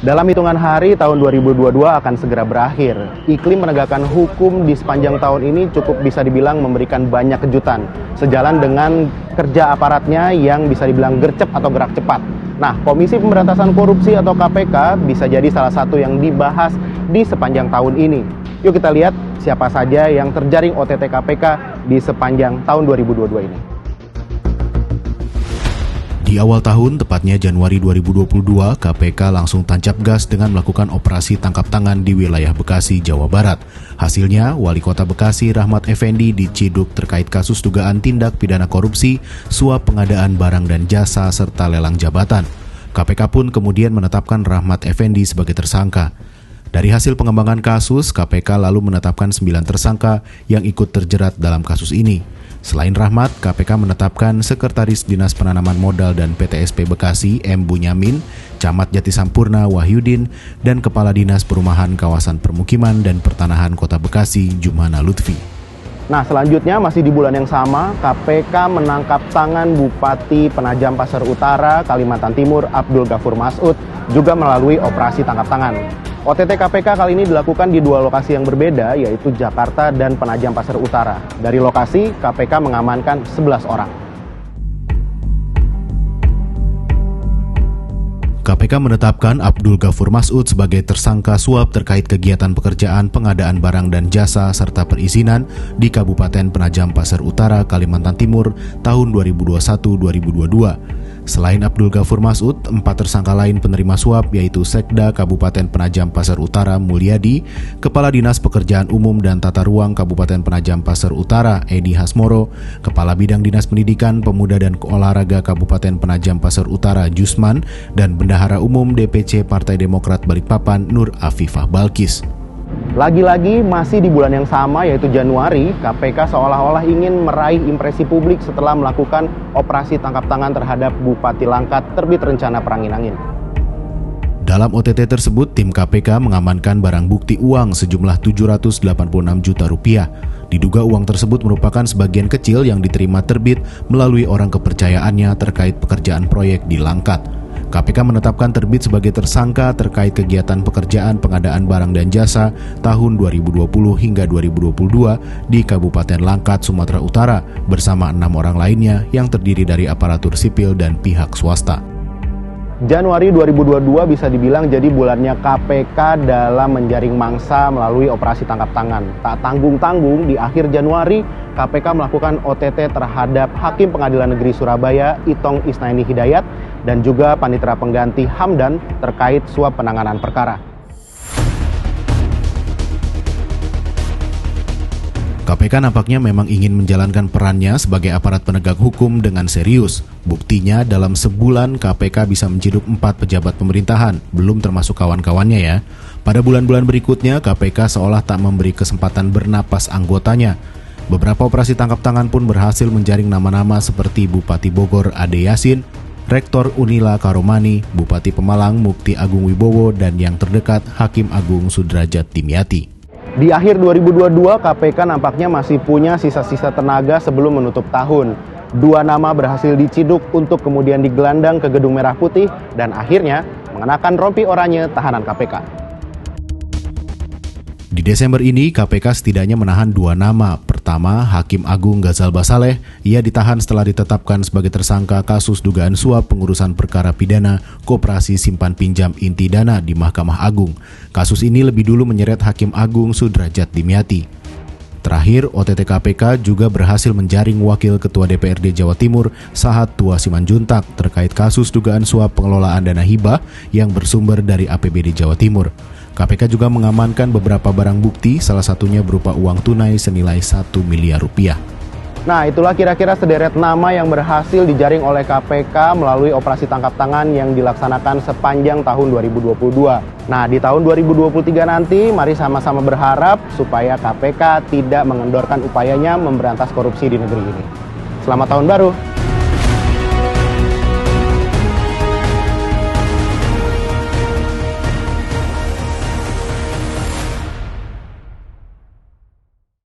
Dalam hitungan hari, tahun 2022 akan segera berakhir. Iklim penegakan hukum di sepanjang tahun ini cukup bisa dibilang memberikan banyak kejutan. Sejalan dengan kerja aparatnya yang bisa dibilang gercep atau gerak cepat. Nah, Komisi Pemberantasan Korupsi atau KPK bisa jadi salah satu yang dibahas di sepanjang tahun ini. Yuk kita lihat siapa saja yang terjaring OTT KPK di sepanjang tahun 2022 ini. Di awal tahun, tepatnya Januari 2022, KPK langsung tancap gas dengan melakukan operasi tangkap tangan di wilayah Bekasi, Jawa Barat. Hasilnya, Wali Kota Bekasi Rahmat Effendi diciduk terkait kasus dugaan tindak pidana korupsi, suap pengadaan barang dan jasa, serta lelang jabatan. KPK pun kemudian menetapkan Rahmat Effendi sebagai tersangka. Dari hasil pengembangan kasus, KPK lalu menetapkan 9 tersangka yang ikut terjerat dalam kasus ini. Selain Rahmat, KPK menetapkan Sekretaris Dinas Penanaman Modal dan PTSP Bekasi M. Bunyamin, Camat Jatisampurna Wahyudin, dan Kepala Dinas Perumahan Kawasan Permukiman dan Pertanahan Kota Bekasi Jumhana Lutfi. Nah, selanjutnya masih di bulan yang sama, KPK menangkap tangan Bupati Penajam Pasar Utara, Kalimantan Timur, Abdul Ghafur Mas'ud, juga melalui operasi tangkap tangan. OTT KPK kali ini dilakukan di 2 lokasi yang berbeda, yaitu Jakarta dan Penajam Pasar Utara. Dari lokasi, KPK mengamankan 11 orang. KPK menetapkan Abdul Ghafur Mas'ud sebagai tersangka suap terkait kegiatan pekerjaan pengadaan barang dan jasa serta perizinan di Kabupaten Penajam Pasar Utara, Kalimantan Timur tahun 2021-2022. Selain Abdul Ghafur Mas'ud, 4 tersangka lain penerima suap yaitu Sekda Kabupaten Penajam Pasar Utara Mulyadi, Kepala Dinas Pekerjaan Umum dan Tata Ruang Kabupaten Penajam Pasar Utara Edi Hasmoro, Kepala Bidang Dinas Pendidikan, Pemuda dan Olahraga Kabupaten Penajam Pasar Utara Jusman, dan Bendahara Umum DPC Partai Demokrat Balikpapan Nur Afifah Balkis. Lagi-lagi masih di bulan yang sama yaitu Januari, KPK seolah-olah ingin meraih impresi publik setelah melakukan operasi tangkap tangan terhadap Bupati Langkat terbit rencana perangin angin. Dalam OTT tersebut, tim KPK mengamankan barang bukti uang sejumlah 786 juta rupiah. Diduga uang tersebut merupakan sebagian kecil yang diterima terbit melalui orang kepercayaannya terkait pekerjaan proyek di Langkat. KPK menetapkan terbit sebagai tersangka terkait kegiatan pekerjaan pengadaan barang dan jasa tahun 2020 hingga 2022 di Kabupaten Langkat, Sumatera Utara bersama 6 orang lainnya yang terdiri dari aparatur sipil dan pihak swasta. Januari 2022 bisa dibilang jadi bulannya KPK dalam menjaring mangsa melalui operasi tangkap tangan. Tak tanggung-tanggung, di akhir Januari, KPK melakukan OTT terhadap Hakim Pengadilan Negeri Surabaya, Itong Isnaini Hidayat, dan juga Panitera Pengganti Hamdan terkait suap penanganan perkara. KPK nampaknya memang ingin menjalankan perannya sebagai aparat penegak hukum dengan serius. Buktinya dalam sebulan KPK bisa menciduk 4 pejabat pemerintahan, belum termasuk kawan-kawannya ya. Pada bulan-bulan berikutnya KPK seolah tak memberi kesempatan bernapas anggotanya. Beberapa operasi tangkap tangan pun berhasil menjaring nama-nama seperti Bupati Bogor Ade Yasin, Rektor Unila Karomani, Bupati Pemalang Mukti Agung Wibowo, dan yang terdekat Hakim Agung Sudrajat Dimyati. Di akhir 2022, KPK nampaknya masih punya sisa-sisa tenaga sebelum menutup tahun. 2 nama berhasil diciduk untuk kemudian digelandang ke Gedung Merah Putih dan akhirnya mengenakan rompi oranye tahanan KPK. Di Desember ini, KPK setidaknya menahan 2 nama. Pertama, Hakim Agung Ghazal Basaleh. Ia ditahan setelah ditetapkan sebagai tersangka kasus dugaan suap pengurusan perkara pidana Koperasi Simpan Pinjam Inti Dana di Mahkamah Agung. Kasus ini lebih dulu menyeret Hakim Agung Sudrajat Dimyati. Terakhir, OTT KPK juga berhasil menjaring Wakil Ketua DPRD Jawa Timur Sahat Tua Simanjuntak terkait kasus dugaan suap pengelolaan dana hibah yang bersumber dari APBD Jawa Timur. KPK juga mengamankan beberapa barang bukti, salah satunya berupa uang tunai senilai 1 miliar rupiah. Nah, itulah kira-kira sederet nama yang berhasil dijaring oleh KPK melalui operasi tangkap tangan yang dilaksanakan sepanjang tahun 2022. Nah, di tahun 2023 nanti, mari sama-sama berharap supaya KPK tidak mengendorkan upayanya memberantas korupsi di negeri ini. Selamat Tahun Baru!